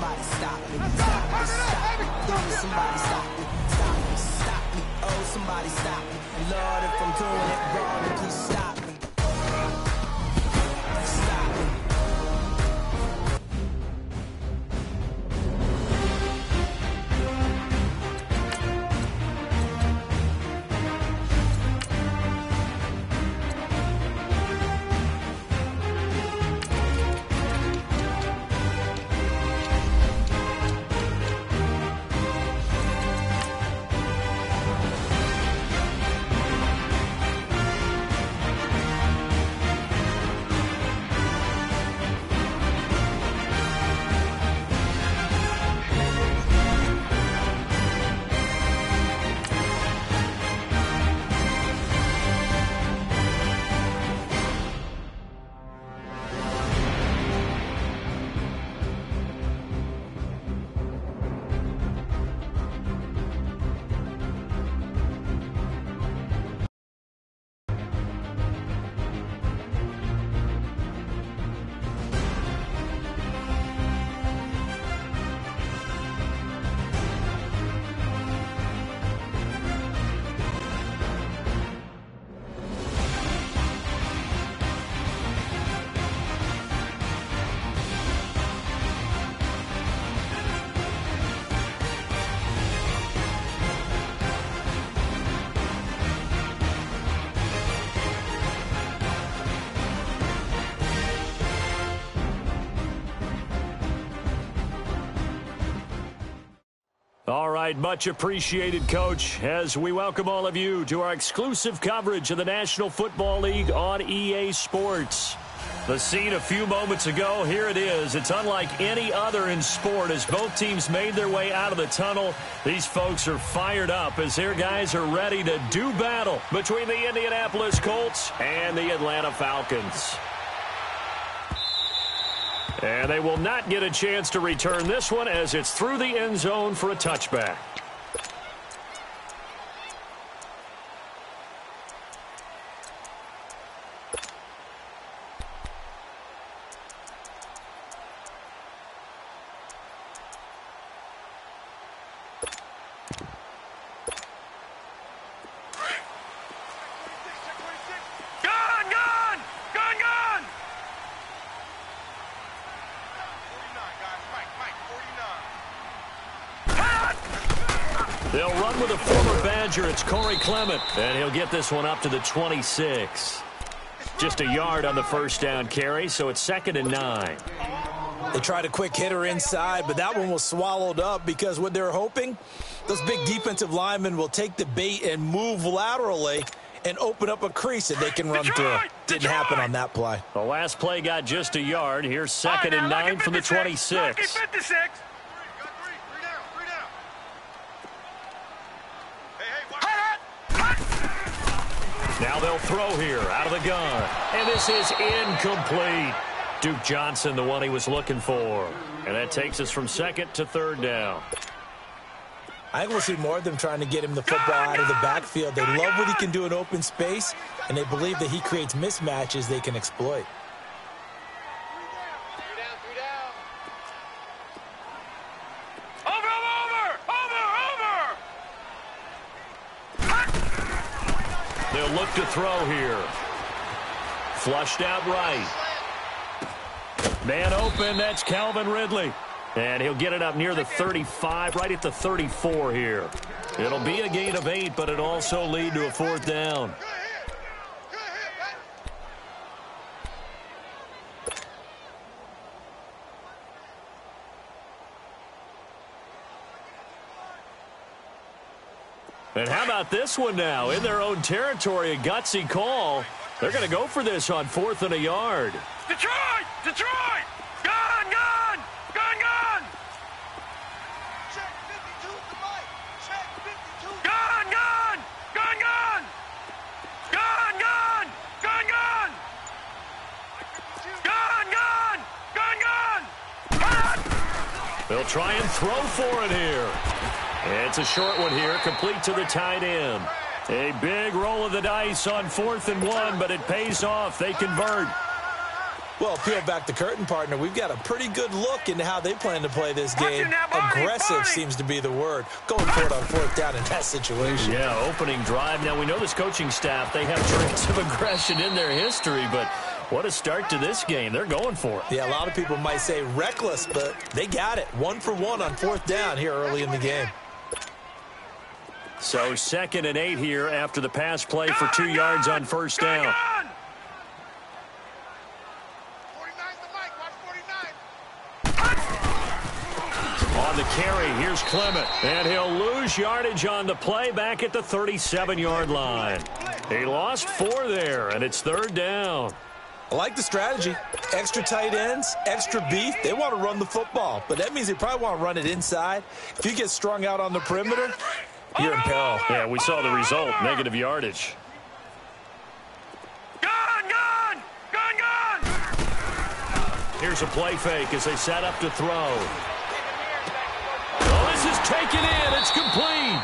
somebody stop me. Stop me, stop me. Please, somebody stop me. Stop me, stop me. Oh, somebody stop me. And Lord, if I'm doing it wrong, then please stop me. Stop me. All right, much appreciated, Coach, as we welcome all of you to our exclusive coverage of the National Football League on EA Sports. The scene a few moments ago, here it is. It's unlike any other in sport as both teams made their way out of the tunnel. These folks are fired up as their guys are ready to do battle between the Indianapolis Colts and the Atlanta Falcons. And they will not get a chance to return this one as it's through the end zone for a touchback. They'll run with a former Badger. It's Corey Clement, and he'll get this one up to the 26. Just a yard on the first down carry, so it's 2nd and 9. They tried a quick hitter inside, but that one was swallowed up because what they're hoping, those big defensive linemen will take the bait and move laterally and open up a crease that they can run through. Didn't happen on that play. The last play got just a yard. Here's 2nd and 9 from the 26. Now they'll throw here out of the gun. And this is incomplete. Duke Johnson, the one he was looking for. And that takes us from 2nd to 3rd down. I think we'll see more of them trying to get him the football out of the backfield. They love what he can do in open space, and they believe that he creates mismatches they can exploit. They'll look to throw here. Flushed out right. Man open, that's Calvin Ridley. And he'll get it up near the 35, right at the 34 here. It'll be a gain of 8, but it'll also lead to a 4th down. And how about this one now? In their own territory, a gutsy call. They're going to go for this on 4th and a yard. Detroit! Detroit! Gun! Gun! Gun! Gun! Check 52 to Mike. Check 52. Gun! Gun! Gun! Gun! Gun! Gun! Gun! Gun! Gun! Gun! Gun! Gun! They'll try and throw for it here. It's a short one here, complete to the tight end. A big roll of the dice on 4th and 1, but it pays off. They convert. Well, peel back the curtain, partner. We've got a pretty good look into how they plan to play this game. Aggressive seems to be the word. Going for it on fourth down in that situation. Yeah, opening drive. Now, we know this coaching staff, they have traits of aggression in their history, but what a start to this game. They're going for it. Yeah, a lot of people might say reckless, but they got it. 1 for 1 on fourth down here early in the game. So 2nd and 8 here after the pass play for 2 yards on first down. On the carry, here's Clement, and he'll lose yardage on the play back at the 37-yard line. He lost 4 there, and it's 3rd down. I like the strategy. Extra tight ends, extra beef. They want to run the football, but that means they probably want to run it inside. If you get strung out on the perimeter, you're in peril. Yeah, we saw the result, negative yardage. Gun! Here's a play fake as they set up to throw. Oh, this is taken in. It's complete.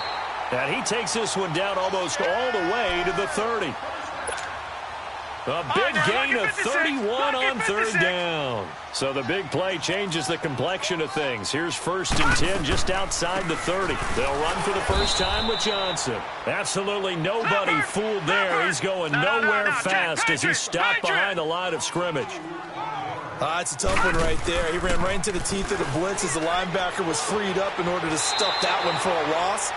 And he takes this one down almost all the way to the 30. A big gain of 31 on 3rd down. So the big play changes the complexion of things. Here's 1st and 10 just outside the 30. They'll run for the first time with Johnson. Absolutely nobody fooled there. He's going nowhere fast as he's stopped behind the line of scrimmage. It's a tough one right there. He ran right into the teeth of the blitz as the linebacker was freed up in order to stuff that one for a loss.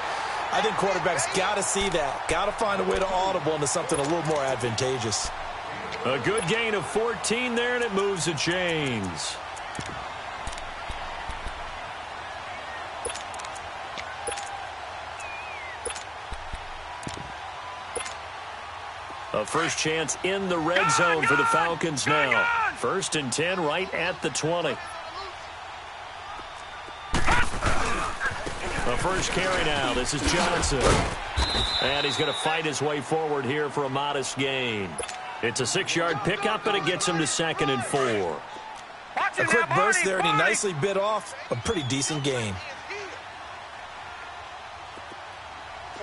I think quarterbacks got to see that. Got to find a way to audible into something a little more advantageous. A good gain of 14 there, and it moves the chains. A first chance in the red zone for the Falcons now. 1st and 10 right at the 20. A first carry now. This is Johnson. And he's going to fight his way forward here for a modest gain. It's a 6-yard pickup, and it gets him to 2nd and 4. A quick burst there, and he nicely bit off a pretty decent gain.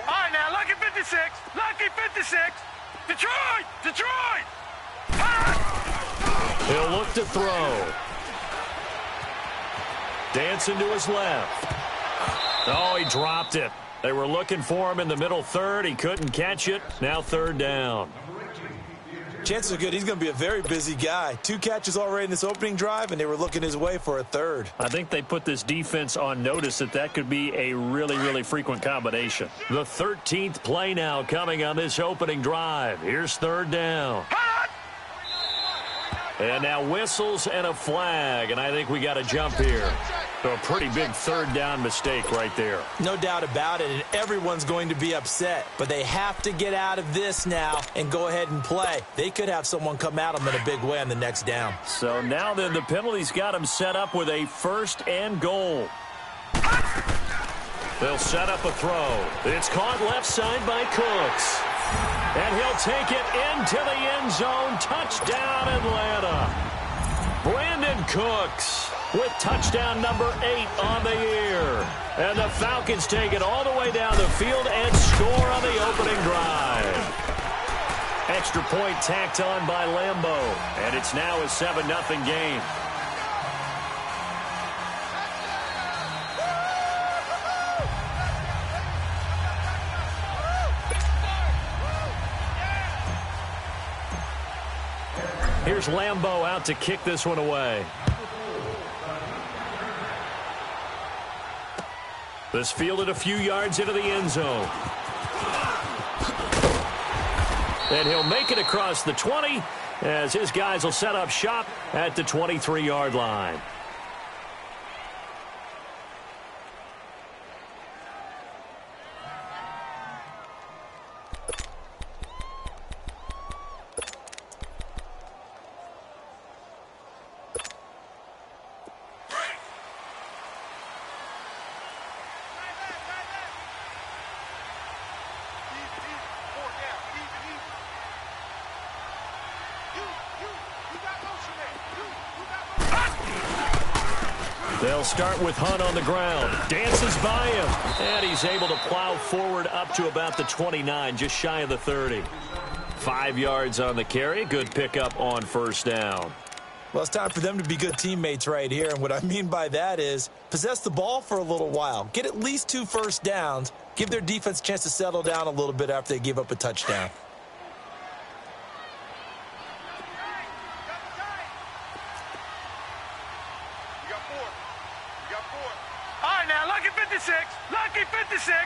All right, now, lucky 56. Lucky 56. Detroit! He'll look to throw. Dancing to his left. Oh, he dropped it. They were looking for him in the middle 3rd. He couldn't catch it. Now 3rd down. Chances are good he's going to be a very busy guy. 2 catches already in this opening drive, and they were looking his way for a 3rd. I think they put this defense on notice that could be a really, really frequent combination. The 13th play now coming on this opening drive. Here's 3rd down. And now whistles and a flag, and I think we got a jump here. So a pretty big 3rd down mistake right there. No doubt about it, and everyone's going to be upset. But they have to get out of this now and go ahead and play. They could have someone come at them in a big way on the next down. So now then the penalty's got them set up with a 1st and goal. They'll set up a throw. It's caught left side by Cooks. And he'll take it into the end zone. Touchdown, Atlanta. Brandon Cooks with touchdown number 8 on the year. And the Falcons take it all the way down the field and score on the opening drive. Extra point tacked on by Lambeau. And it's now a 7-0 game. Here's Lambeau out to kick this one away. This fielded a few yards into the end zone. And he'll make it across the 20 as his guys will set up shop at the 23-yard line. They'll start with Hunt on the ground. Dances by him. And he's able to plow forward up to about the 29, just shy of the 30. 5 yards on the carry. Good pickup on first down. Well, it's time for them to be good teammates right here, and what I mean by that is possess the ball for a little while, get at least 2 first downs, give their defense a chance to settle down a little bit after they give up a touchdown. All right, now, lucky 56. Lucky 56.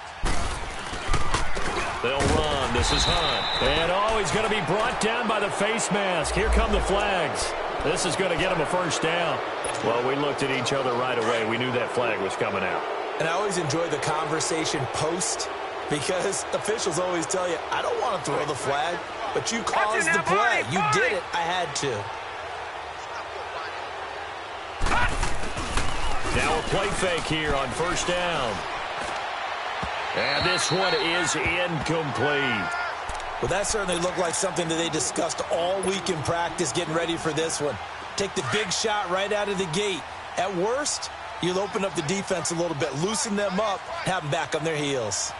They'll run. This is Hunt. And, he's going to be brought down by the face mask. Here come the flags. This is going to get him a first down. Well, we looked at each other right away. We knew that flag was coming out. And I always enjoy the conversation post because officials always tell you, I don't want to throw the flag, but you caused the play. You did it. I had to. Now a play fake here on first down. And this one is incomplete. Well, that certainly looked like something that they discussed all week in practice getting ready for this one. Take the big shot right out of the gate. At worst, you'll open up the defense a little bit, loosen them up, have them back on their heels.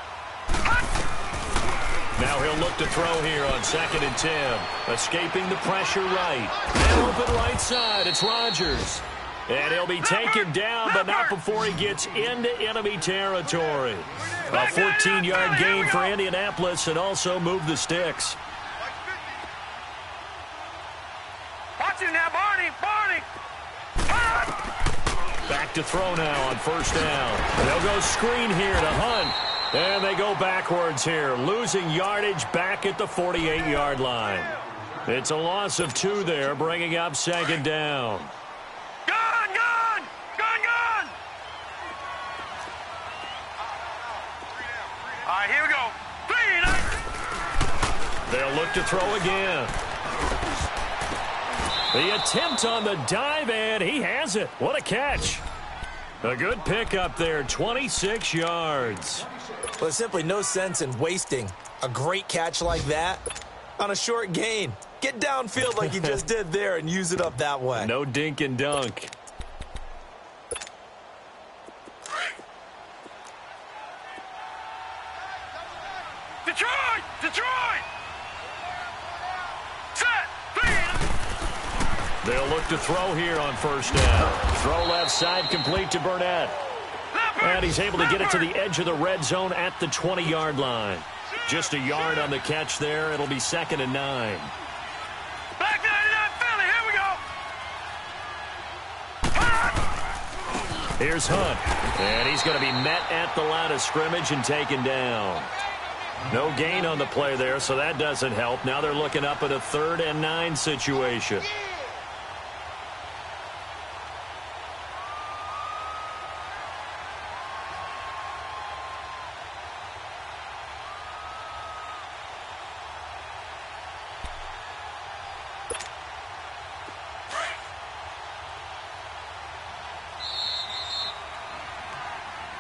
Now he'll look to throw here on 2nd and 10. Escaping the pressure right. And open right side, it's Rodgers. And he'll be taken down, but not before he gets into enemy territory. A 14-yard gain for Indianapolis and also move the sticks. Watch it now, Barney. Back to throw now on first down. They'll go screen here to Hunt. And they go backwards here, losing yardage back at the 48-yard line. It's a loss of 2 there, bringing up 2nd down. All right, here we go. 3. They'll look to throw again. The attempt on the dive, and he has it. What a catch. A good pickup there, 26 yards. Well, there's simply no sense in wasting a great catch like that on a short gain. Get downfield like you just did there and use it up that way. No dink and dunk. Detroit! Set! 3. They'll look to throw here on first down. Throw left side complete to Burnett. And he's able to get it to the edge of the red zone at the 20-yard line. Just a yard on the catch there. It'll be 2nd and 9. Back 99 Philly. Here we go. Here's Hunt. And he's going to be met at the line of scrimmage and taken down. No gain on the play there, so that doesn't help. Now they're looking up at a 3rd and 9 situation.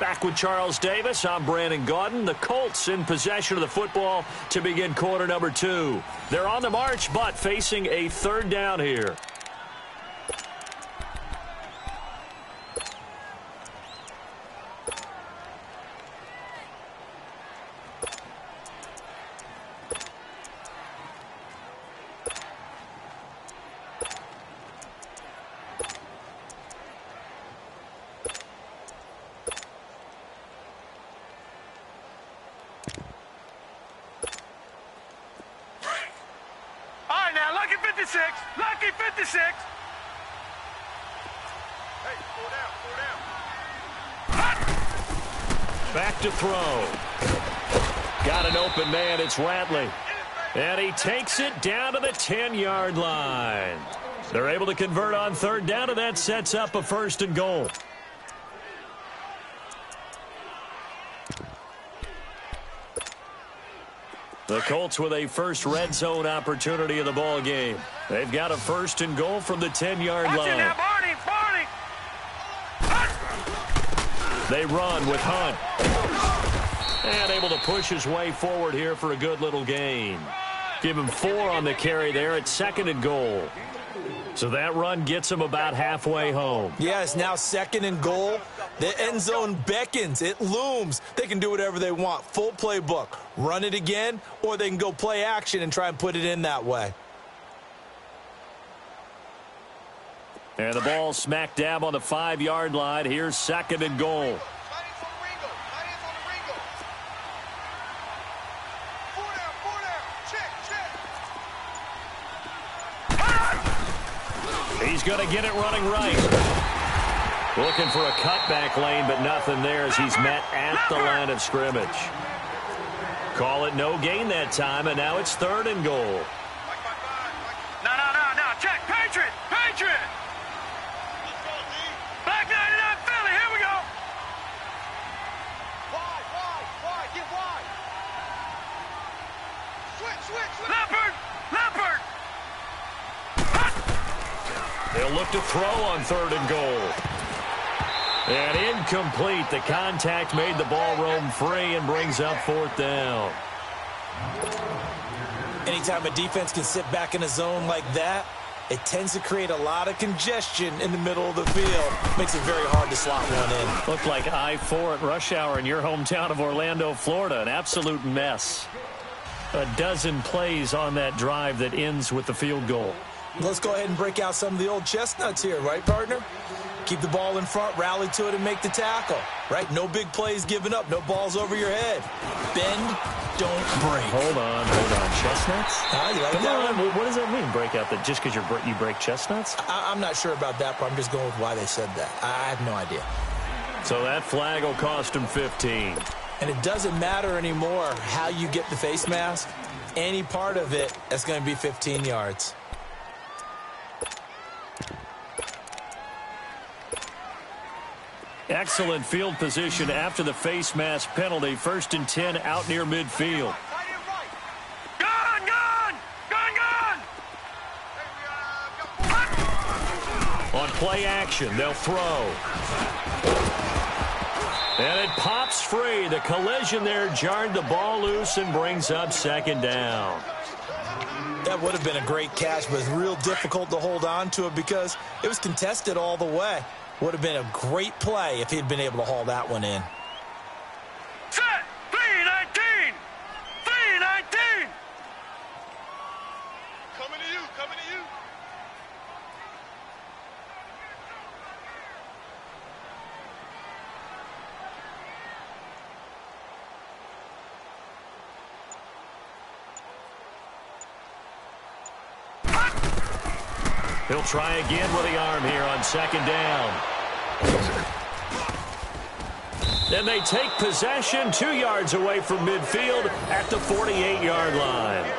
Back with Charles Davis, I'm Brandon Gaudin. The Colts in possession of the football to begin quarter number 2. They're on the march, but facing a 3rd down here. Lucky 56. Hey, 4 down. Back to throw. Got an open man. It's Ratley. And he takes it down to the 10-yard line. They're able to convert on 3rd down, and that sets up a 1st and goal. The Colts with a first red zone opportunity in the ball game. They've got a 1st and goal from the 10-yard line. Now, Barney. They run with Hunt. And able to push his way forward here for a good little gain. Give him 4 on the carry there at 2nd and goal. So that run gets him about halfway home. Yeah, it's now 2nd and goal. The end zone beckons. It looms. They can do whatever they want. Full playbook. Run it again, or they can go play action and try and put it in that way. And the ball smack dab on the 5-yard line. Here's 2nd and goal. He's going to get it running right. Looking for a cutback lane, but nothing there as he's met at the line of scrimmage. Call it no gain that time, and now it's 3rd and goal. No. Check. Patriot. Back 99 Philly. Here we go. Wide. Get wide. Switch. Leopard. They'll look to throw on 3rd and goal. And incomplete. The contact made the ball roam free and brings up 4th down. Anytime a defense can sit back in a zone like that, it tends to create a lot of congestion in the middle of the field. Makes it very hard to slot one in. Looked like I-4 at rush hour in your hometown of Orlando, Florida. An absolute mess. A dozen plays on that drive that ends with the field goal. Let's go ahead and break out some of the old chestnuts here, right, partner? Keep the ball in front, rally to it, and make the tackle, right? No big plays given up, no balls over your head. Bend, don't break. Hold on. Chestnuts? You like Come that on. one? What does that mean, break out? That just because you break chestnuts? I'm not sure about that, but I'm just going with why they said that. I have no idea. So that flag will cost him 15. And it doesn't matter anymore how you get the face mask. Any part of it, that's going to be 15 yards. Excellent field position after the face mask penalty. 1st and 10 out near midfield. Gone! On play action, they'll throw. And it pops free. The collision there jarred the ball loose and brings up 2nd down. That would have been a great catch, but it's real difficult to hold on to it because it was contested all the way. Would have been a great play if he'd been able to haul that one in. Set! 319! Coming to you. He'll try again with the arm here on 2nd down. And they take possession 2 yards away from midfield at the 48-yard line.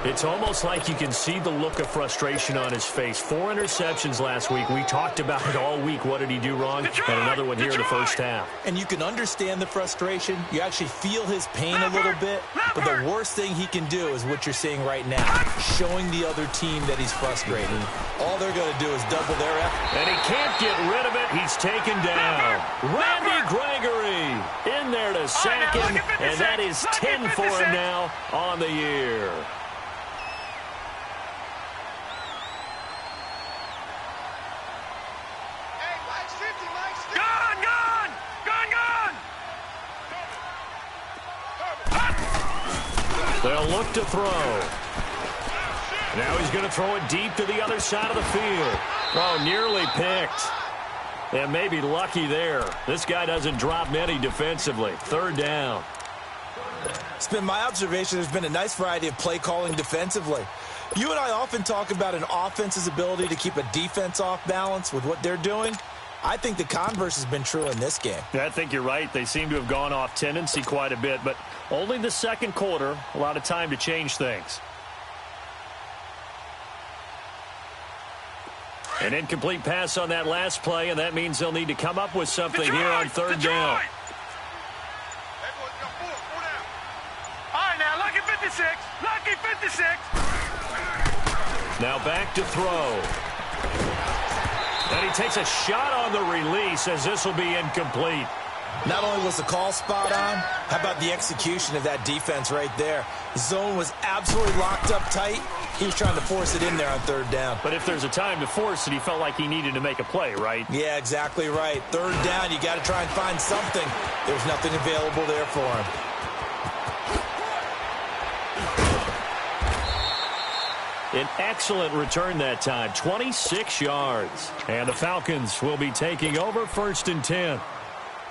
It's almost like you can see the look of frustration on his face. 4 interceptions last week. We talked about it all week. What did he do wrong? And another one here in the first half. And you can understand the frustration. You actually feel his pain a little bit. But the worst thing he can do is what you're seeing right now, showing the other team that he's frustrated. All they're going to do is double their effort. And he can't get rid of it. He's taken down. Randy Gregory in there to sack him. And that is 10 for him now on the year. They'll look to throw. Now he's going to throw it deep to the other side of the field. Oh, nearly picked. And maybe lucky there. This guy doesn't drop many defensively. 3rd down. It's been my observation there's been a nice variety of play calling defensively. You and I often talk about an offense's ability to keep a defense off balance with what they're doing. I think the converse has been true in this game. Yeah, I think you're right. They seem to have gone off tendency quite a bit, but only the 2nd quarter, a lot of time to change things. An incomplete pass on that last play, and that means they'll need to come up with something here on 3rd down. All right, now, lucky 56. Lucky 56. Now back to throw. And he takes a shot on the release as this will be incomplete. Not only was the call spot on, how about the execution of that defense right there? The zone was absolutely locked up tight. He was trying to force it in there on 3rd down. But if there's a time to force it, he felt like he needed to make a play, right? Yeah, exactly right. 3rd down, you got to try and find something. There's nothing available there for him. An excellent return that time, 26 yards. And the Falcons will be taking over 1st and 10.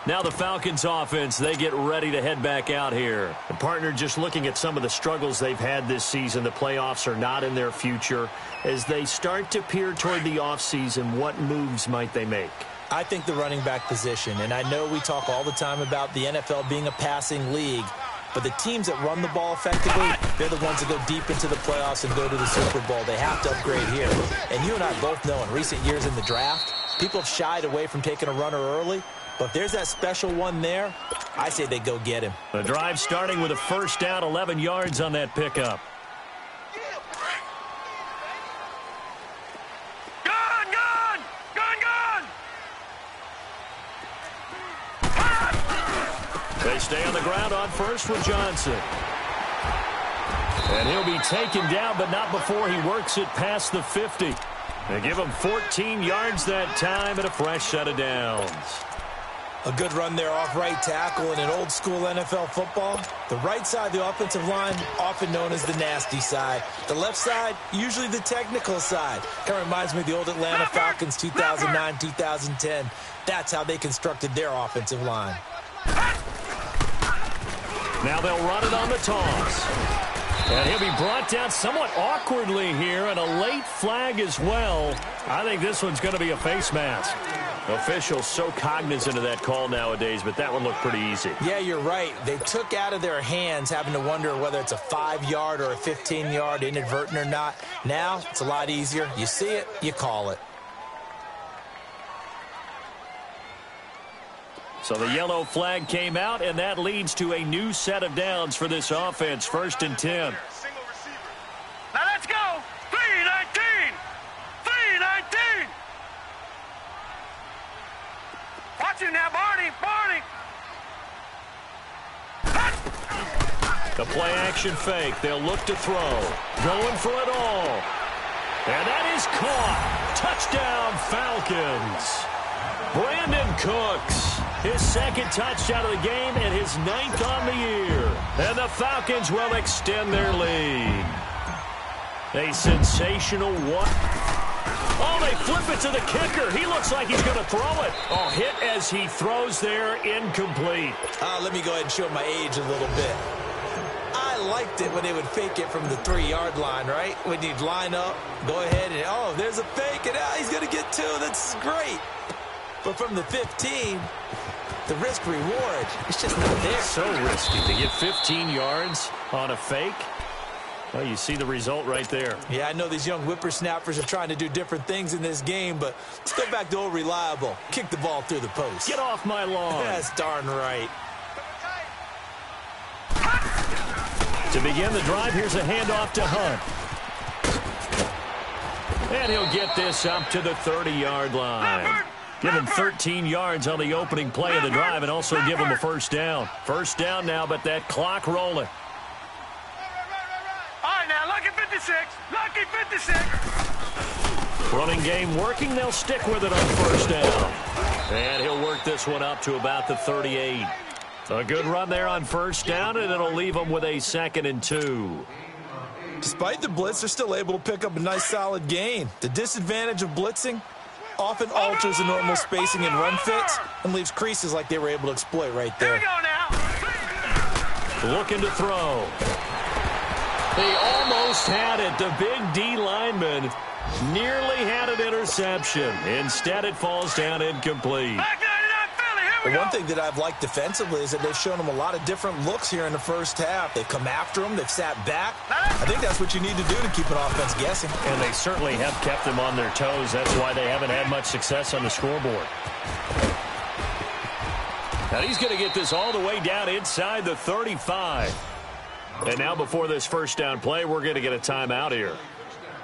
Now the Falcons offense, they get ready to head back out here. The partner, just looking at some of the struggles they've had this season, the playoffs are not in their future. As they start to peer toward the offseason, what moves might they make? I think the running back position, and I know we talk all the time about the NFL being a passing league, but the teams that run the ball effectively, they're the ones that go deep into the playoffs and go to the Super Bowl. They have to upgrade here. And you and I both know in recent years in the draft, people have shied away from taking a runner early. But if there's that special one there, I say they go get him. The drive starting with a 1st down, 11 yards on that pickup. They stay on the ground on 1st with Johnson. And he'll be taken down, but not before he works it past the 50. They give him 14 yards that time and a fresh set of downs. A good run there off right tackle in an old school NFL football. The right side of the offensive line, often known as the nasty side. The left side, usually the technical side. Kind of reminds me of the old Atlanta Falcons 2009-2010. That's how they constructed their offensive line. Now they'll run it on the toss. And he'll be brought down somewhat awkwardly here, and a late flag as well. I think this one's going to be a face mask. Officials so cognizant of that call nowadays, but that one looked pretty easy. Yeah, you're right. They took out of their hands having to wonder whether it's a 5-yard or a 15-yard inadvertent or not. Now, it's a lot easier. You see it, you call it. So the yellow flag came out, and that leads to a new set of downs for this offense. 1st and 10. Now let's go. 3-19. 3-19. Watch him now, Barney. Barney. The play action fake. They'll look to throw. Going for it all. And that is caught. Touchdown, Falcons. Brandon Cooks, his 2nd touchdown of the game and his 9th on the year. And the Falcons will extend their lead. A sensational one. Oh, they flip it to the kicker. He looks like he's going to throw it. Oh, hit as he throws there, incomplete. Let me go ahead and show my age a little bit. I liked it when they would fake it from the 3-yard line, right? When you'd line up, go ahead and, oh, there's a fake, and he's going to get 2. That's great. But from the 15, the risk-reward, it's just not there. So risky to get 15 yards on a fake. Well, you see the result right there. Yeah, I know these young whippersnappers are trying to do different things in this game, but let's go back to old reliable. Kick the ball through the post. Get off my lawn. That's darn right. To begin the drive, here's a handoff to Hunt. And he'll get this up to the 30-yard line. Give him 13 yards on the opening play of the drive and also give him a 1st down. 1st down now, but that clock rolling. All right, now, lucky 56. Lucky 56. Running game working. They'll stick with it on 1st down. And he'll work this one up to about the 38. A good run there on 1st down, and it'll leave them with a 2nd and 2. Despite the blitz, they're still able to pick up a nice, solid gain. The disadvantage of blitzing often alters the normal spacing and run fits and leaves creases like they were able to exploit right there. Here we go now. Looking to throw. He almost had it. The big D lineman nearly had an interception. Instead, it falls down incomplete. Back 99 Philly. Here we go. One thing that I've liked defensively is that they've shown them a lot of different looks here in the 1st half. They've come after them. They've sat back. I think that's what you need to do to keep an offense guessing. And they certainly have kept them on their toes. That's why they haven't had much success on the scoreboard. Now he's going to get this all the way down inside the 35. And now before this 1st down play, we're going to get a timeout here,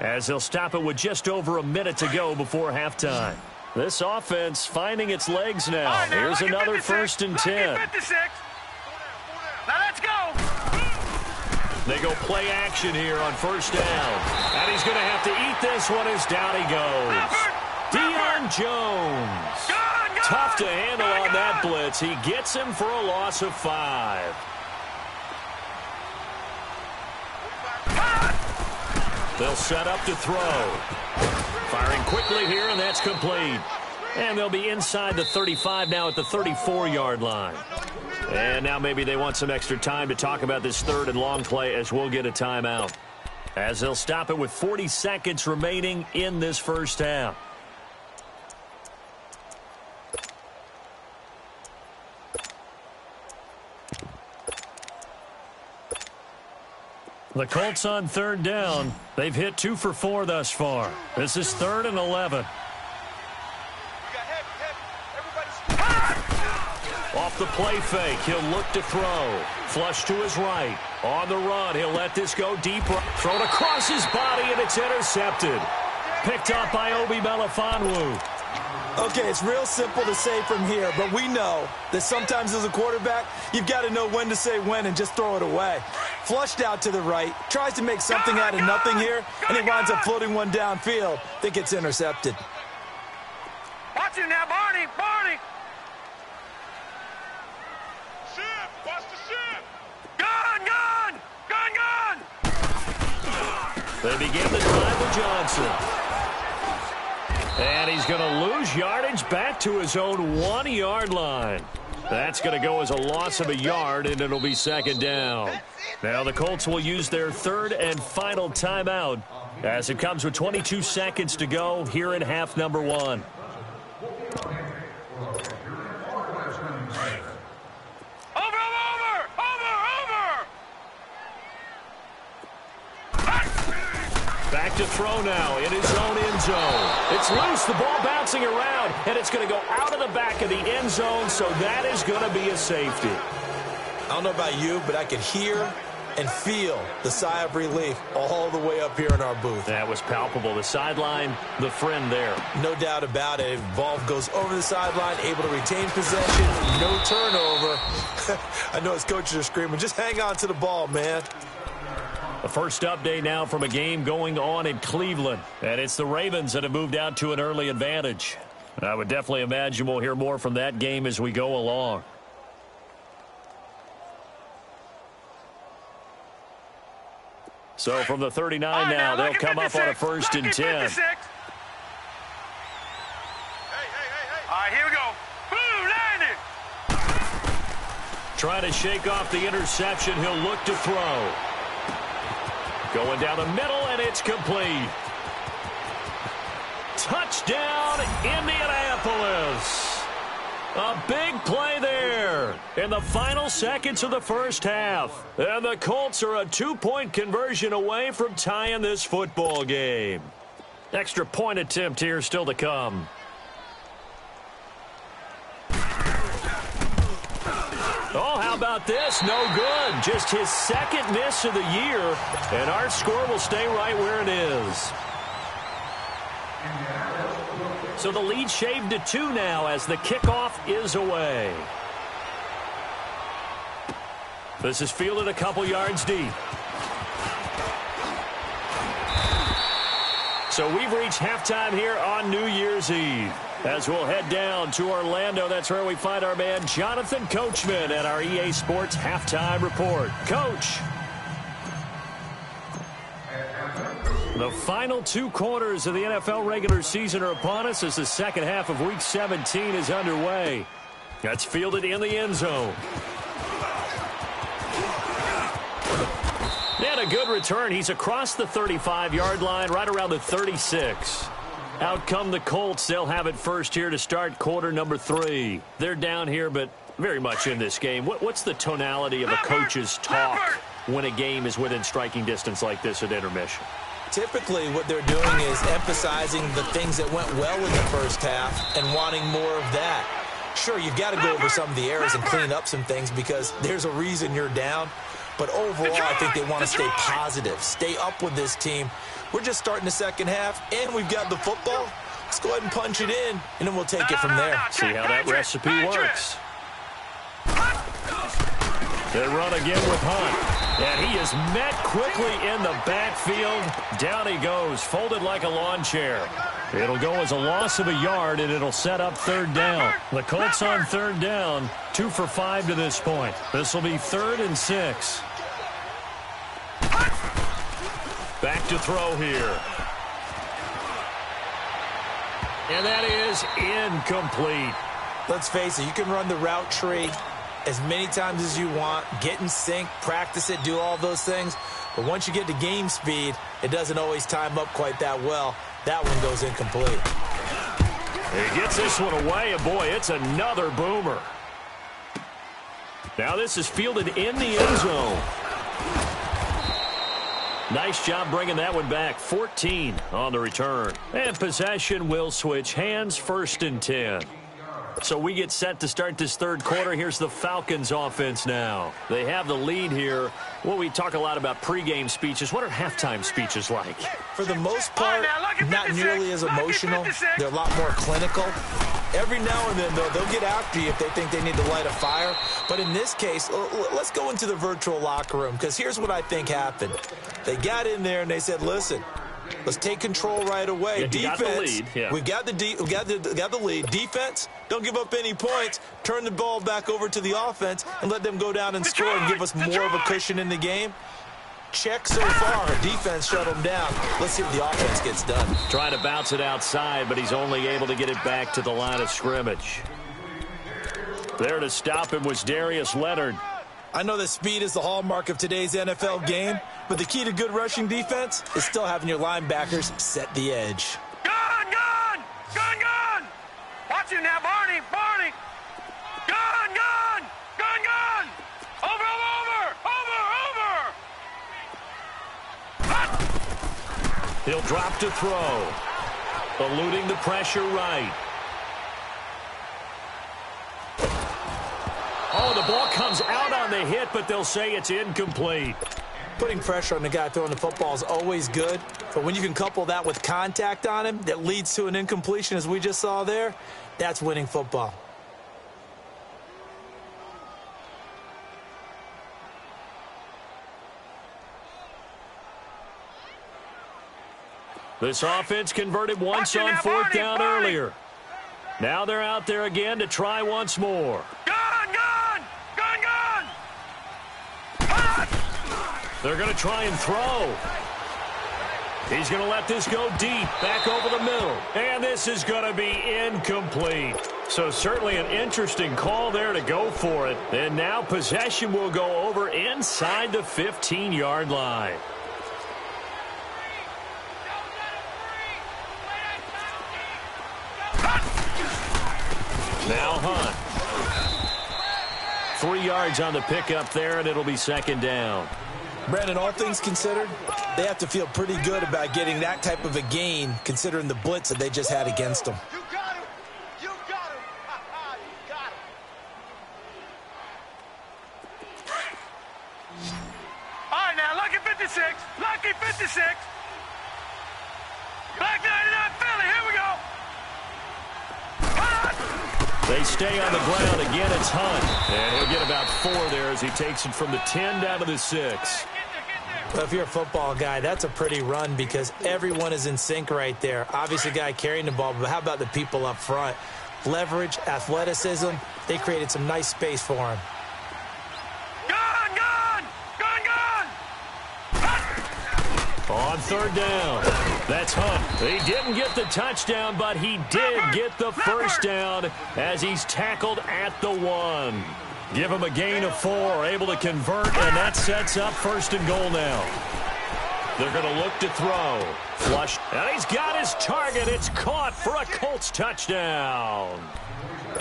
as they'll stop it with just over a minute to go before halftime. This offense finding its legs now. Right, now here's another 1st and 10. 56. Now let's go. They go play action here on 1st down. And he's going to have to eat this one as down he goes. Deion Jones. Tough to handle on that blitz. He gets him for a loss of 5. They'll set up to throw. Firing quickly here, and that's complete. And they'll be inside the 35 now at the 34-yard line. And now maybe they want some extra time to talk about this third and long play as we'll get a timeout. As they'll stop it with 40 seconds remaining in this first half. The Colts on third down. They've hit 2 for 4 thus far. This is 3rd and 11. Off the play fake, he'll look to throw. Flush to his right. On the run, he'll let this go deep. Thrown across his body, and it's intercepted. Picked up by Obi Melifonwu. Okay, it's real simple to say from here, but we know that sometimes as a quarterback, you've got to know when to say when and just throw it away. Flushed out to the right, tries to make something out of nothing here, and he winds up floating one downfield. Think it's intercepted. Watch him now, Barney! Barney! Ship! Watch the ship! Gun! Gun! Gun! Gun! They begin the drive with Johnson. And he's going to lose yardage back to his own 1-yard line. That's going to go as a loss of a yard, and it'll be second down. Now the Colts will use their third and final timeout as it comes with 22 seconds to go here in half number 1. Back to throw now in his own end zone. It's loose, the ball bouncing around, and it's going to go out of the back of the end zone, so that is going to be a safety. I don't know about you, but I could hear and feel the sigh of relief all the way up here in our booth. That was palpable. The sideline, the friend there. No doubt about it. Ball goes over the sideline, able to retain possession, no turnover. I know his coaches are screaming, just hang on to the ball, man. The first update now from a game going on in Cleveland. And it's the Ravens that have moved out to an early advantage. I would definitely imagine we'll hear more from that game as we go along. So from the 39 now, they'll come up on a 1st and 10. Hey. All right, here we go. Boom, landed. Trying to shake off the interception. He'll look to throw. Going down the middle, and it's complete. Touchdown, Indianapolis. A big play there in the final seconds of the first half. And the Colts are a 2-point conversion away from tying this football game. Extra point attempt here still to come. Oh, how about this? No good. Just his second miss of the year, and our score will stay right where it is. So the lead shaved to 2 now as the kickoff is away. This is fielded a couple yards deep. So we've reached halftime here on New Year's Eve. As we'll head down to Orlando, that's where we find our man Jonathan Coachman at our EA Sports Halftime Report. Coach. The final 2 quarters of the NFL regular season are upon us as the second half of Week 17 is underway. That's fielded in the end zone. And a good return. He's across the 35-yard line, right around the 36. Out come the Colts. They'll have it first here to start quarter number 3. They're down here, but very much in this game. What's the tonality of a coach's talk when a game is within striking distance like this at intermission? Typically, what they're doing is emphasizing the things that went well in the first half and wanting more of that. Sure, you've got to go over some of the errors and clean up some things because there's a reason you're down. But overall, I think they want to stay positive, stay up with this team. We're just starting the second half, and we've got the football. Let's go ahead and punch it in, and then we'll take it from there. See how that recipe works. They run again with Hunt. And he is met quickly in the backfield. Down he goes, folded like a lawn chair. It'll go as a loss of a yard, and it'll set up third down. The Colts on third down, 2 for 5 to this point. This will be 3rd and 6. Back to throw here. And that is incomplete. Let's face it, you can run the route tree as many times as you want, get in sync, practice it, do all those things. But once you get to game speed, it doesn't always time up quite that well. That one goes incomplete. He gets this one away, and boy, it's another boomer. Now this is fielded in the end zone. Nice job bringing that one back. 14 on the return. And possession will switch hands, 1st and 10. So we get set to start this third quarter. Here's the Falcons offense now. They have the lead here. Well, we talk a lot about pregame speeches. What are halftime speeches like? For the most part, not nearly as emotional. They're a lot more clinical. Every now and then, though, they'll get after you if they think they need to light a fire. But in this case, let's go into the virtual locker room, because here's what I think happened. They got in there and they said, listen, let's take control right away. Yeah, defense, got the lead. Yeah. we got the lead. Defense, don't give up any points. Turn the ball back over to the offense and let them go down and score and give us more of a cushion in the game. Check so far. Defense shut them down. Let's see what the offense gets done. Trying to bounce it outside, but he's only able to get it back to the line of scrimmage. There to stop him was Darius Leonard. I know that speed is the hallmark of today's NFL game, but the key to good rushing defense is still having your linebackers set the edge. Gun, gun! Gun, gun! Watch him now, Barney! Barney! Gun, gun! Gun, gun! Over, over, over, over! He'll drop to throw. Eluding the pressure right. Oh, the ball comes out on the hit, but they'll say it's incomplete. Putting pressure on the guy throwing the football is always good, but when you can couple that with contact on him that leads to an incompletion, as we just saw there, that's winning football. This offense converted once on 4th down earlier. Now they're out there again to try once more. Gun, gun! Gun, gun! They're going to try and throw. He's going to let this go deep, back over the middle. And this is going to be incomplete. So certainly an interesting call there to go for it. And now possession will go over inside the 15-yard line. Now Hunt. 3 yards on the pickup there, and it'll be 2nd down. Brandon, all things considered, they have to feel pretty good about getting that type of a gain, considering the blitz that they just had against them. You got him! You got him! You got him! All right, now, lucky 56. Lucky 56. Black 99 Philly, here we go. They stay on the ground. Again, it's Hunt. And he'll get about 4 there as he takes it from the 10 down to the 6. Well, if you're a football guy, that's a pretty run because everyone is in sync right there. Obviously, the guy carrying the ball, but how about the people up front? Leverage, athleticism, they created some nice space for him. Gun, gun! Gun, gun! On 3rd down, that's Hunt. He didn't get the touchdown, but he did get the 1st down as he's tackled at the 1. Give him a gain of 4, able to convert, and that sets up 1st and goal now. They're going to look to throw. Flush, and he's got his target. It's caught for a Colts touchdown.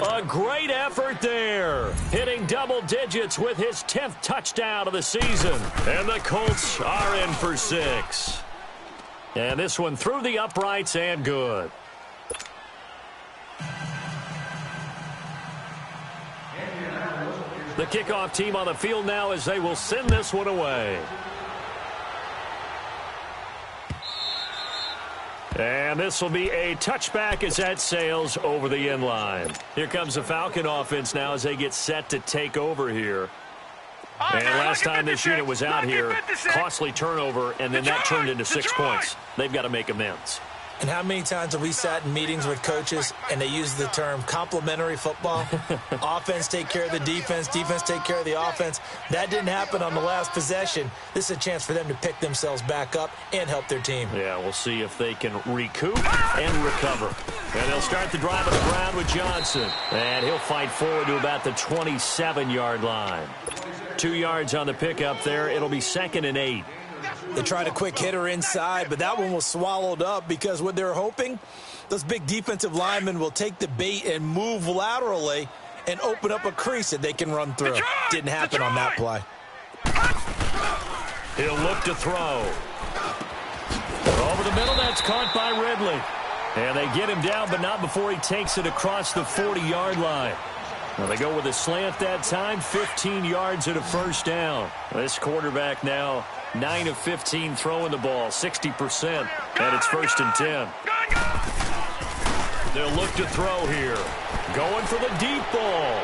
A great effort there, hitting double digits with his 10th touchdown of the season. And the Colts are in for 6. And this one through the uprights and good. The kickoff team on the field now as they will send this one away. And this will be a touchback as that sails over the end line. Here comes the Falcon offense now as they get set to take over here. And last time this unit was out here, costly turnover, and then that turned into 6 points. They've got to make amends. And how many times have we sat in meetings with coaches and they use the term complementary football? Offense take care of the defense, defense take care of the offense. That didn't happen on the last possession. This is a chance for them to pick themselves back up and help their team. Yeah, we'll see if they can recoup and recover. And they'll start the drive on the ground with Johnson. And he'll fight forward to about the 27-yard line. 2 yards on the pickup there. It'll be 2nd and 8. They tried a quick hitter inside, but that one was swallowed up because what they're hoping, those big defensive linemen will take the bait and move laterally and open up a crease that they can run through. Didn't happen on that play. He'll look to throw. Over the middle, that's caught by Ridley. And they get him down, but not before he takes it across the 40-yard line. Well, they go with a slant that time, 15 yards and a first down. This quarterback now 9 of 15 throwing the ball, 60%, and it's 1st and 10. They'll look to throw here. Going for the deep ball.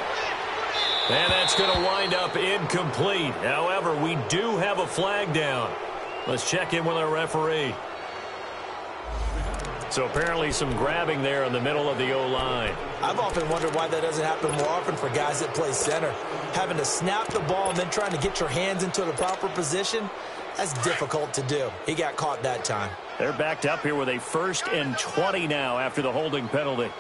And that's going to wind up incomplete. However, we do have a flag down. Let's check in with our referee. So apparently some grabbing there in the middle of the O-line. I've often wondered why that doesn't happen more often for guys that play center. Having to snap the ball and then trying to get your hands into the proper position, that's difficult to do. He got caught that time. They're backed up here with a 1st and 20 now after the holding penalty.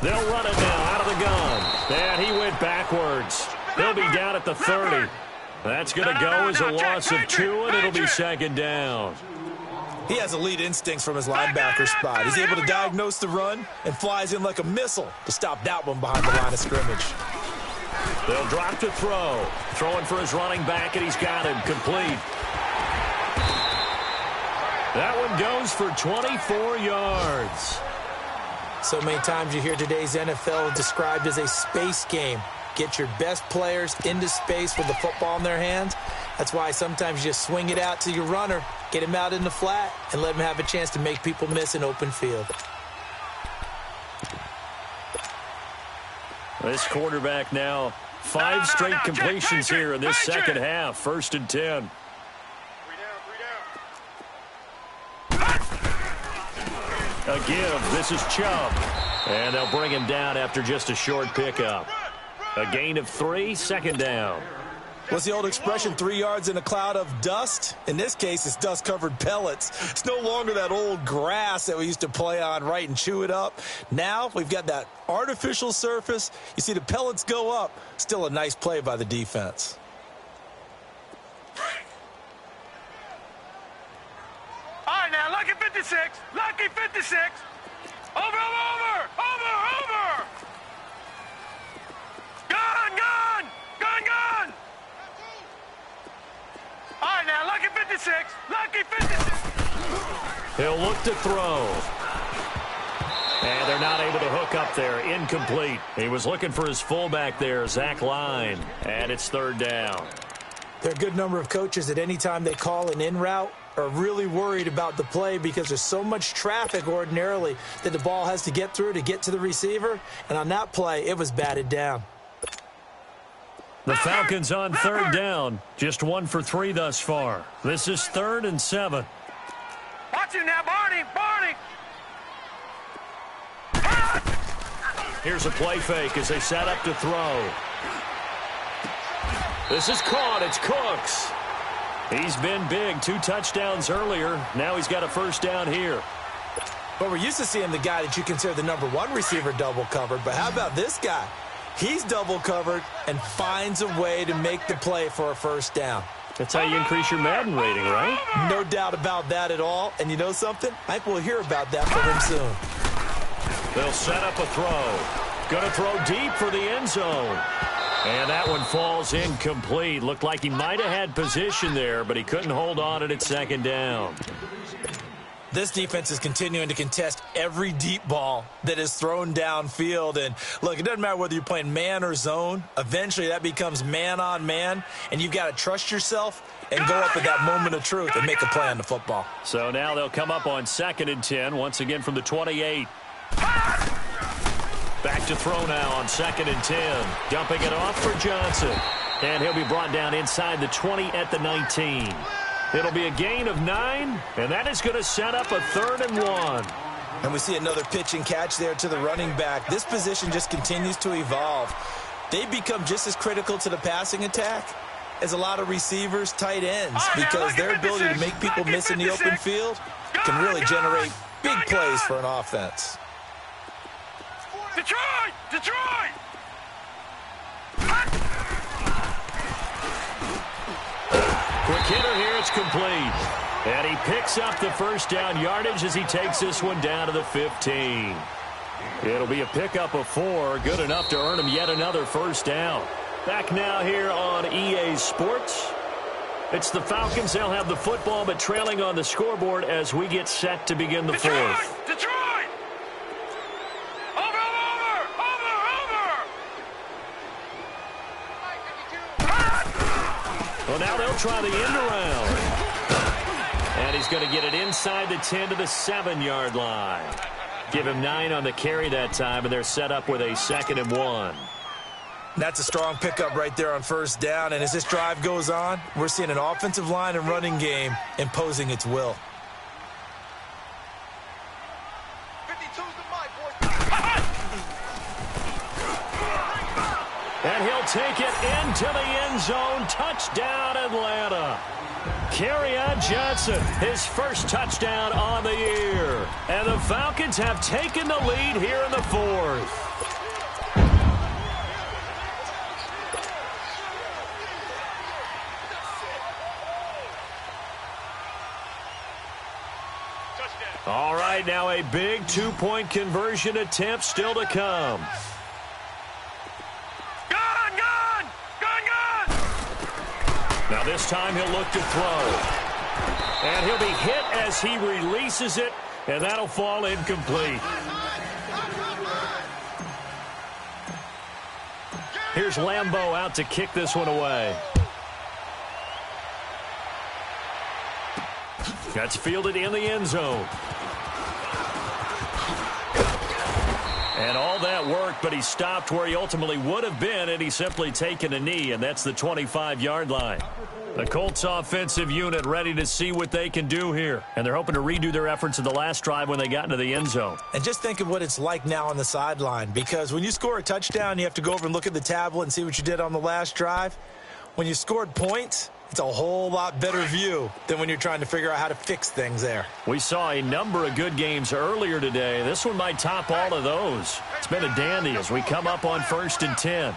They'll run it now out of the gun. And he went backwards. He'll be down at the 30. That's going to go as a loss of 2, and it'll be 2nd down. He has elite instincts from his linebacker spot. He's able to diagnose the run and flies in like a missile to stop that one behind the line of scrimmage. They'll drop to throw. Throwing for his running back, and he's got him complete. That one goes for 24 yards. So many times you hear today's NFL described as a space game. Get your best players into space with the football in their hands. That's why sometimes you just swing it out to your runner, get him out in the flat, and let him have a chance to make people miss an open field. This quarterback now 5 straight completions here in this second half. 1st and 10. A give. This is Chubb. And they'll bring him down after just a short pickup. A gain of 3, 2nd down. What's the old expression, 3 yards in a cloud of dust? In this case, it's dust-covered pellets. It's no longer that old grass that we used to play on, right, and chew it up. Now we've got that artificial surface. You see the pellets go up. Still a nice play by the defense. All right, now, lucky 56. Lucky 56. Over. Gun. All right, now, lucky 56. Lucky 56. He'll look to throw. And they're not able to hook up there. Incomplete. He was looking for his fullback there, Zach Line. And it's 3rd down. There are a good number of coaches that any time they call an in route are really worried about the play because there's so much traffic ordinarily that the ball has to get through to get to the receiver. And on that play, it was batted down. The Falcons on 3rd down. Just 1 for 3 thus far. This is 3rd and 7. Watch him now, Barney. Here's a play fake as they set up to throw. This is caught. It's Cooks. He's been big. 2 touchdowns earlier. Now he's got a 1st down here. But we're used to seeing the guy that you consider the number 1 receiver double covered. But how about this guy? He's double covered and finds a way to make the play for a 1st down. That's how you increase your Madden rating, right? No doubt about that at all. And you know something? I think we'll hear about that from him soon. They'll set up a throw. Going to throw deep for the end zone. And that one falls incomplete. Looked like he might have had position there, but he couldn't hold on at 2nd down. This defense is continuing to contest every deep ball that is thrown downfield. And, look, it doesn't matter whether you're playing man or zone. Eventually that becomes man on man, and you've got to trust yourself and go up at that moment of truth and make a play on the football. So now they'll come up on 2nd and 10, once again from the 28. Back to throw now on 2nd and 10. Dumping it off for Johnson. And he'll be brought down inside the 20 at the 19. It'll be a gain of 9, and that is going to set up a 3rd and 1. And we see another pitch and catch there to the running back. This position just continues to evolve. They become just as critical to the passing attack as a lot of receivers, tight ends, because their ability to make people miss in the open field can really generate big plays for an offense. Detroit! Detroit! Quick hitter here, it's complete. And he picks up the first down yardage as he takes this one down to the 15. It'll be a pickup of 4, good enough to earn him yet another first down. Back now here on EA Sports. It's the Falcons. They'll have the football, but trailing on the scoreboard as we get set to begin the 4th. Detroit! Well, now they'll try the end around. And he's going to get it inside the 10 to the 7-yard line. Give him 9 on the carry that time, and they're set up with a 2nd and 1. That's a strong pickup right there on first down. And as this drive goes on, we're seeing an offensive line and running game imposing its will. And he'll take it into the end zone. Touchdown, Atlanta. Kerryon Johnson, his first touchdown on the year. And the Falcons have taken the lead here in the 4th. All right, now a big 2-point conversion attempt still to come. Now this time he'll look to throw. And he'll be hit as he releases it, and that'll fall incomplete. Here's Lambeau out to kick this one away. That's fielded in the end zone. And all that worked, but he stopped where he ultimately would have been, and he's simply taken a knee, and that's the 25-yard line. The Colts offensive unit ready to see what they can do here, and they're hoping to redo their efforts in the last drive when they got into the end zone. And just think of what it's like now on the sideline, because when you score a touchdown, you have to go over and look at the tablet and see what you did on the last drive. When you scored points, it's a whole lot better view than when you're trying to figure out how to fix things there. We saw a number of good games earlier today. This one might top all of those. It's been a dandy as we come up on 1st and 10.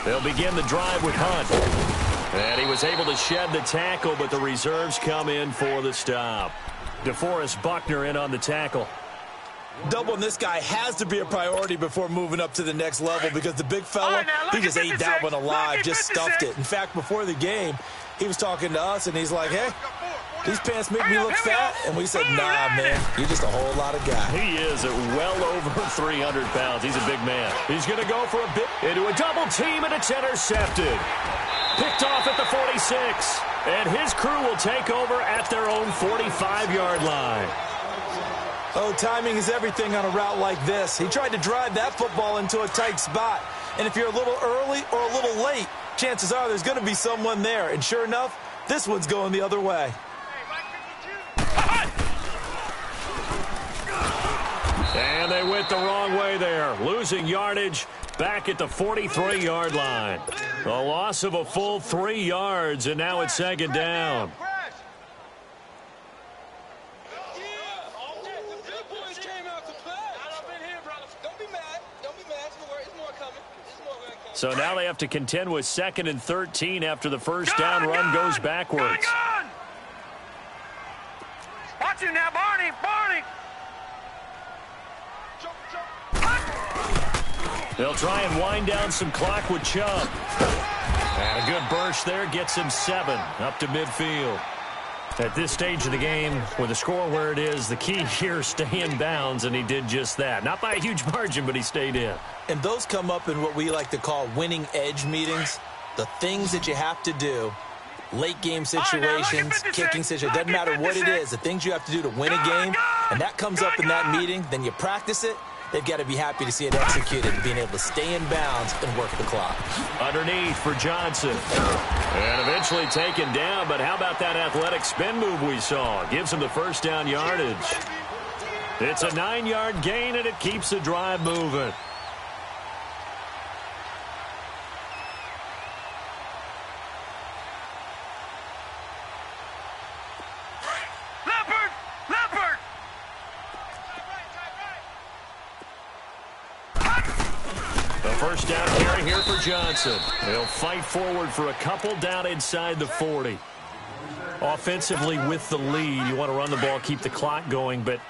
They'll begin the drive with Hunt. And he was able to shed the tackle, but the reserves come in for the stop. DeForest Buckner in on the tackle. Doubling this guy has to be a priority before moving up to the next level, because the big fella, he just ate that one alive, just stuffed it. In fact, before the game, he was talking to us, and he's like, hey, these pants make me look fat. And we said, nah, man, you're just a whole lot of guy. He is at well over 300 pounds. He's a big man. He's going to go for a bit into a double team, and it's intercepted. Picked off at the 46. And his crew will take over at their own 45-yard line. Oh, timing is everything on a route like this. He tried to drive that football into a tight spot. And if you're a little early or a little late, chances are there's going to be someone there. And sure enough, this one's going the other way. And they went the wrong way there, losing yardage back at the 43-yard line. A loss of a full 3 yards, and now it's 2nd down. So now they have to contend with 2nd and 13 after the first down run goes backwards. Watch him now, Barney! Barney! They'll try and wind down some clock with Chubb. And a good burst there gets him 7 up to midfield. At this stage of the game, with the score where it is, the key here, stay in bounds, and he did just that. Not by a huge margin, but he stayed in. And those come up in what we like to call winning edge meetings. The things that you have to do, late game situations, kicking situations, doesn't matter what it is, the things you have to do to win a game, and that comes up in that meeting, then you practice it, they've got to be happy to see it executed, being able to stay in bounds and work the clock. Underneath for Johnson. And eventually taken down, but how about that athletic spin move we saw? Gives him the first down yardage. It's a 9-yard gain, and it keeps the drive moving. First down carry here for Johnson. He'll fight forward for a couple down inside the 40. Offensively with the lead, you want to run the ball, keep the clock going, but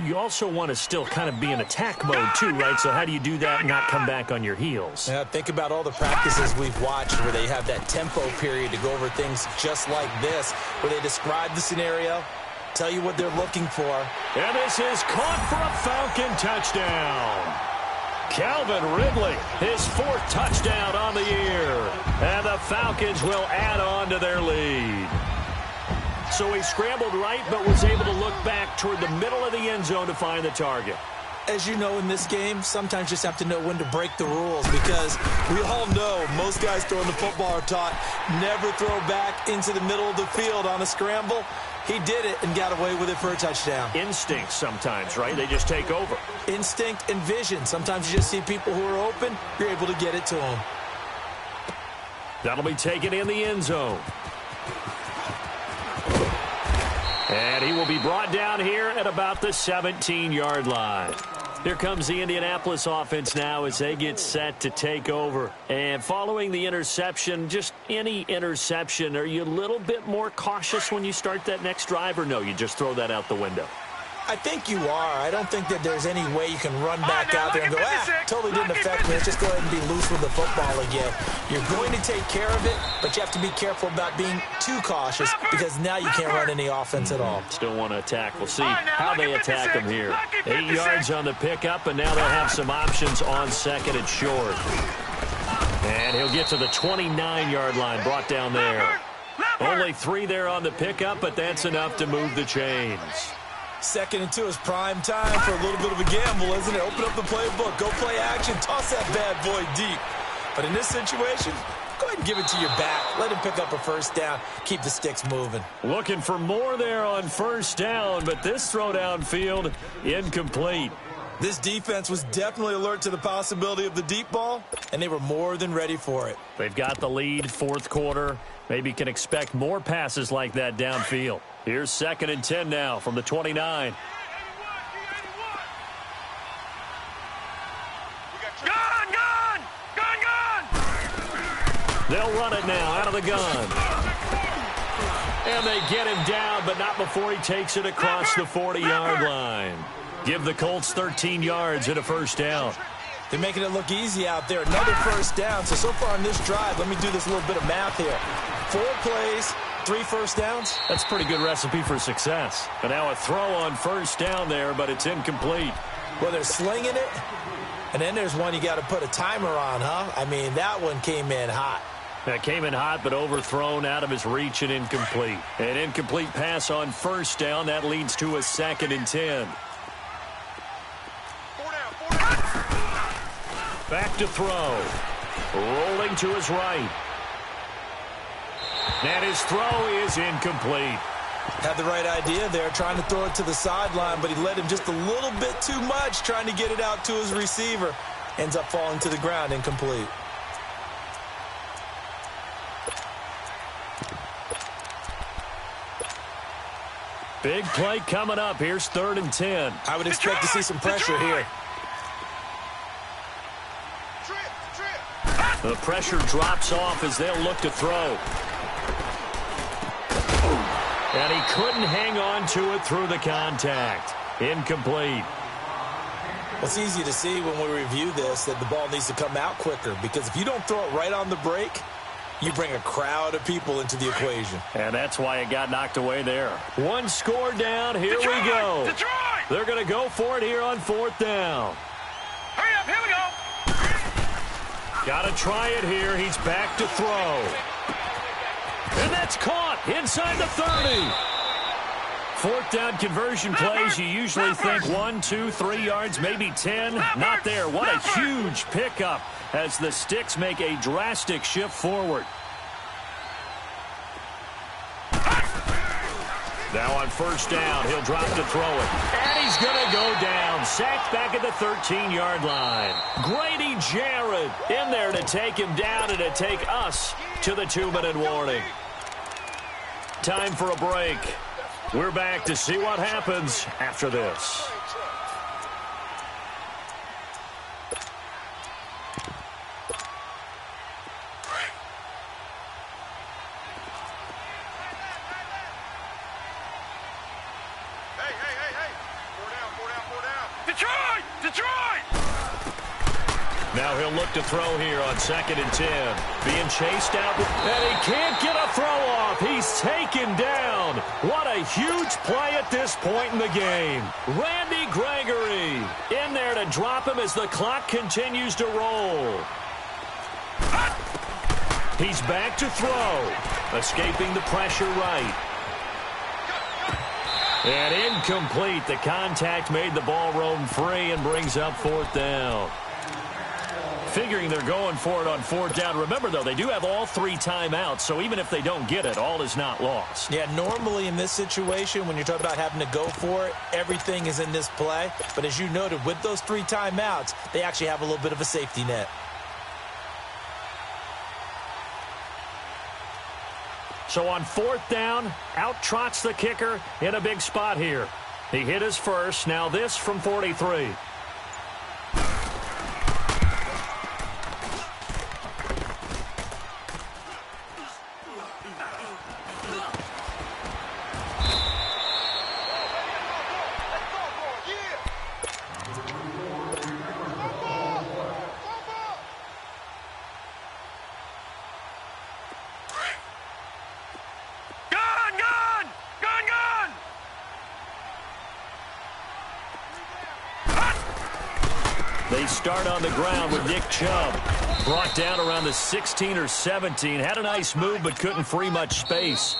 you also want to still kind of be in attack mode too, right? So how do you do that and not come back on your heels? Yeah, think about all the practices we've watched where they have that tempo period to go over things just like this, where they describe the scenario, tell you what they're looking for. And this is caught for a Falcon touchdown. Calvin Ridley, his 4th touchdown on the year. And the Falcons will add on to their lead. So he scrambled right, but was able to look back toward the middle of the end zone to find the target. As you know, in this game, sometimes you just have to know when to break the rules, because we all know most guys throwing the football are taught never throw back into the middle of the field on a scramble. He did it and got away with it for a touchdown. Instinct sometimes, right? They just take over. Instinct and vision. Sometimes you just see people who are open, you're able to get it to them. That'll be taken in the end zone. And he will be brought down here at about the 17-yard line. Here comes the Indianapolis offense now as they get set to take over. And following the interception, just any interception, are you a little bit more cautious when you start that next drive, or no, you just throw that out the window? I think you are. I don't think that there's any way you can run back out there and go, totally didn't affect me. Let's just go ahead and be loose with the football again. You're going to take care of it, but you have to be careful about being too cautious, because now you can't run any offense at all. Still want to attack. We'll see how they attack them here. 8 yards on the pickup, and now they'll have some options on second and short. And he'll get to the 29-yard line, brought down there. Only 3 there on the pickup, but that's enough to move the chains. 2nd and 2 is prime time for a little bit of a gamble, isn't it? Open up the playbook, go play action, toss that bad boy deep. But in this situation, go ahead and give it to your back. Let him pick up a first down. Keep the sticks moving. Looking for more there on first down, but this throw downfield incomplete. This defense was definitely alert to the possibility of the deep ball, and they were more than ready for it. They've got the lead, 4th quarter. Maybe can expect more passes like that downfield. Here's 2nd and 10 now from the 29. They'll run it now out of the gun. And they get him down, but not before he takes it across the 40-yard line. Give the Colts 13 yards and a first down. They're making it look easy out there. Another first down. So far on this drive, let me do this little bit of math here. 4 plays, 3 first downs. That's a pretty good recipe for success. But now a throw on first down there, but it's incomplete. Well, they're slinging it. And then there's one you got to put a timer on, huh? I mean, that one came in hot. That came in hot, but overthrown, out of his reach, and incomplete. An incomplete pass on first down. That leads to a 2nd and 10. Back to throw. Rolling to his right. And his throw is incomplete. Had the right idea there, trying to throw it to the sideline, but he led him just a little bit too much, trying to get it out to his receiver. Ends up falling to the ground, incomplete. Big play coming up. Here's 3rd and 10. I would expect to see some pressure here. The pressure drops off as they'll look to throw. And he couldn't hang on to it through the contact. Incomplete. Well, it's easy to see when we review this that the ball needs to come out quicker, because if you don't throw it right on the break, you bring a crowd of people into the equation. And that's why it got knocked away there. 1 score down. Here we go. They're going to go for it here on 4th down. Hurry up, here we go. Got to try it here. He's back to throw. And that's caught inside the 30. fourth down conversion plays, you usually think 1, 2, 3 yards, maybe 10. Not there. What a huge pickup as the Sticks make a drastic shift forward. Now on first down, he'll drop to throw it. And he's going to go down. Sacked back at the 13-yard line. Grady Jarrett in there to take him down and to take us to the 2-minute warning. Time for a break. We're back to see what happens after this. Now he'll look to throw here on 2nd and 10. Being chased out, and he can't get a throw off. He's taken down. What a huge play at this point in the game. Randy Gregory in there to drop him as the clock continues to roll. He's back to throw. Escaping the pressure right. And incomplete. The contact made the ball roam free and brings up 4th down. Figuring they're going for it on 4th down. Remember, though, they do have all 3 timeouts, so even if they don't get it, all is not lost. Yeah, normally in this situation, when you're talking about having to go for it, everything is in this play. But as you noted, with those 3 timeouts, they actually have a little bit of a safety net. So on 4th down, out trots the kicker in a big spot here. He hit his first. Now this from 43. They start on the ground with Nick Chubb. Brought down around the 16 or 17. Had a nice move but couldn't free much space.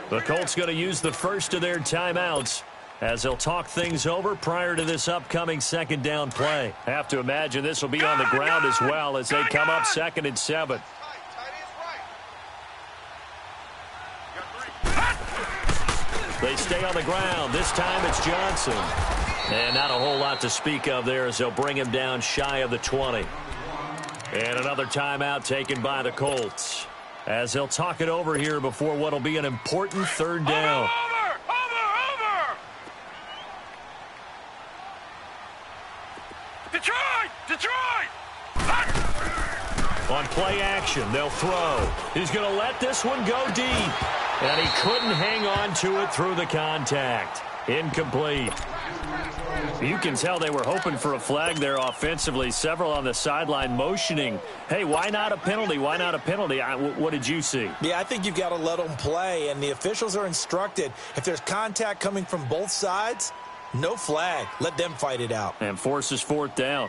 The Colts going to use the first of their timeouts as they'll talk things over prior to this upcoming 2nd down play. Have to imagine this will be on the ground as well as they come up 2nd and 7. They stay on the ground. This time it's Johnson. And not a whole lot to speak of there as they'll bring him down shy of the 20. And another timeout taken by the Colts as they'll talk it over here before what will be an important 3rd down. Over! Detroit! On play action, they'll throw. He's going to let this one go deep. And he couldn't hang on to it through the contact. Incomplete. You can tell they were hoping for a flag there offensively. Several on the sideline motioning, hey, why not a penalty? Why not a penalty? What did you see? Yeah, I think you've got to let them play, and the officials are instructed. If there's contact coming from both sides, no flag. Let them fight it out. And forces 4th down.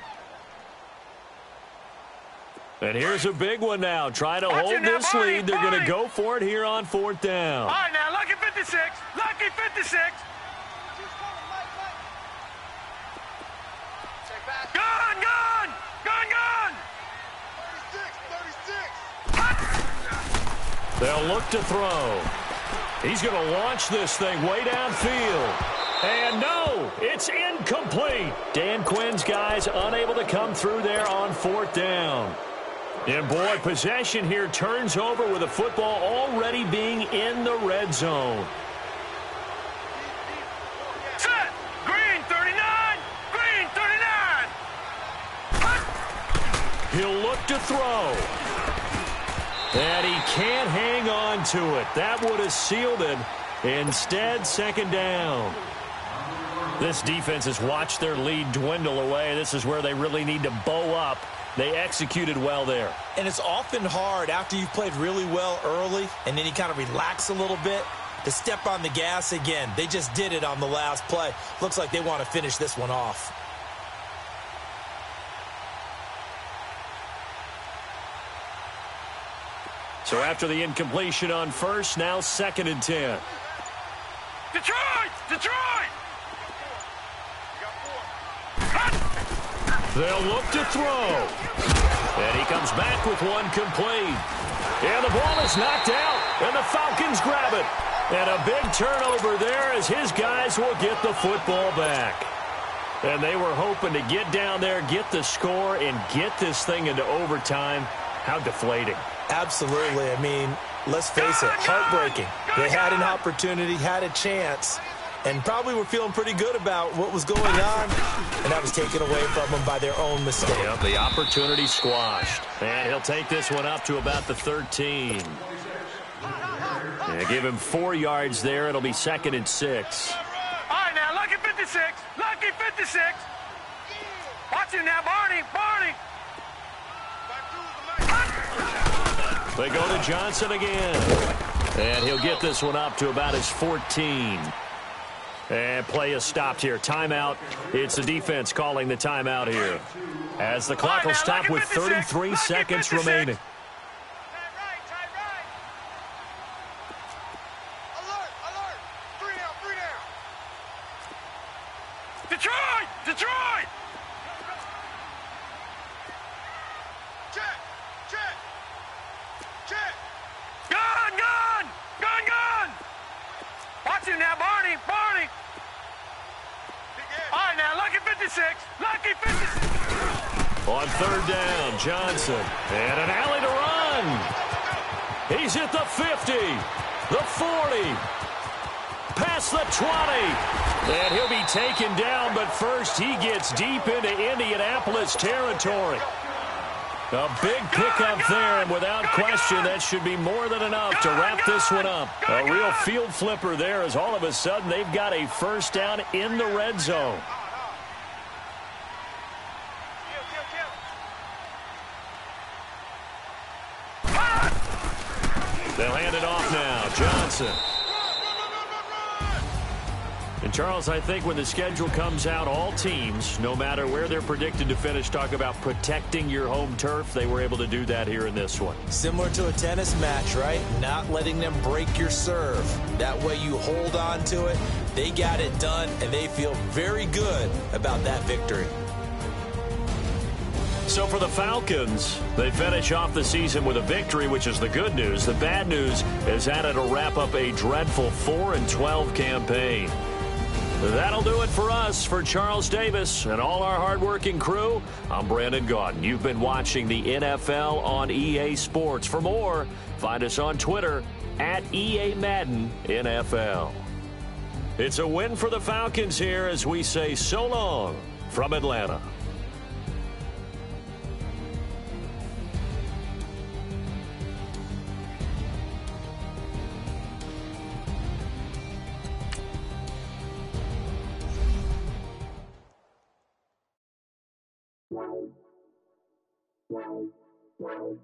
And here's a big one now. Trying to hold this lead. They're going to go for it here on 4th down. All right, now, lucky 56. Lucky 56. Gun! 36. They'll look to throw. He's going to launch this thing way downfield. And no, it's incomplete. Dan Quinn's guys unable to come through there on 4th down. And boy, possession here turns over with the football already being in the red zone. Set. Green 39. Green 39. He'll look to throw. And he can't hang on to it. That would have sealed it. Instead, 2nd down. This defense has watched their lead dwindle away. This is where they really need to bow up. They executed well there. And it's often hard after you've played really well early and then you kind of relax a little bit to step on the gas again. They just did it on the last play. Looks like they want to finish this one off. So after the incompletion on first, now 2nd and 10. Detroit! Detroit! They'll look to throw. And he comes back with one complete. And the ball is knocked out, and the Falcons grab it. And a big turnover there as his guys will get the football back. And they were hoping to get down there, get the score, and get this thing into overtime. How deflating. Absolutely. I mean, let's face it, heartbreaking. They had an opportunity, had a chance, and probably were feeling pretty good about what was going on, and that was taken away from them by their own mistake. Yep, the opportunity squashed. And he'll take this one up to about the 13. Yeah, give him 4 yards there. It'll be 2nd and 6. All right, now, lucky 56. Lucky 56. Watch him now, Barney. Barney. They go to Johnson again. And he'll get this one up to about his 14. And play is stopped here. Timeout. It's the defense calling the timeout here. As the clock will stop with 33 seconds remaining. Detroit! Detroit! Check! Check! Check! Gun! Gun! Gun! Gun! Watch him now, Barney! Barney! All right, now, lucky 56! Lucky 56! On 3rd down, Johnson. And an alley to run. He's at the 50, the 40, past the 20. And he'll be taken down, but first he gets deep into Indianapolis territory. A big pickup there, and without question, that should be more than enough to wrap this one up. A real field flipper there as all of a sudden they've got a first down in the red zone. They'll hand it off now. Johnson. And, Charles, I think when the schedule comes out, all teams, no matter where they're predicted to finish, talk about protecting your home turf. They were able to do that here in this one. Similar to a tennis match, right? Not letting them break your serve. That way you hold on to it. They got it done, and they feel very good about that victory. So for the Falcons, they finish off the season with a victory, which is the good news. The bad news is that it'll wrap up a dreadful 4-12 campaign. That'll do it for us. For Charles Davis and all our hardworking crew, I'm Brandon Gaudin. You've been watching the NFL on EA Sports. For more, find us on Twitter at EA Madden NFL. It's a win for the Falcons here as we say so long from Atlanta. Wow.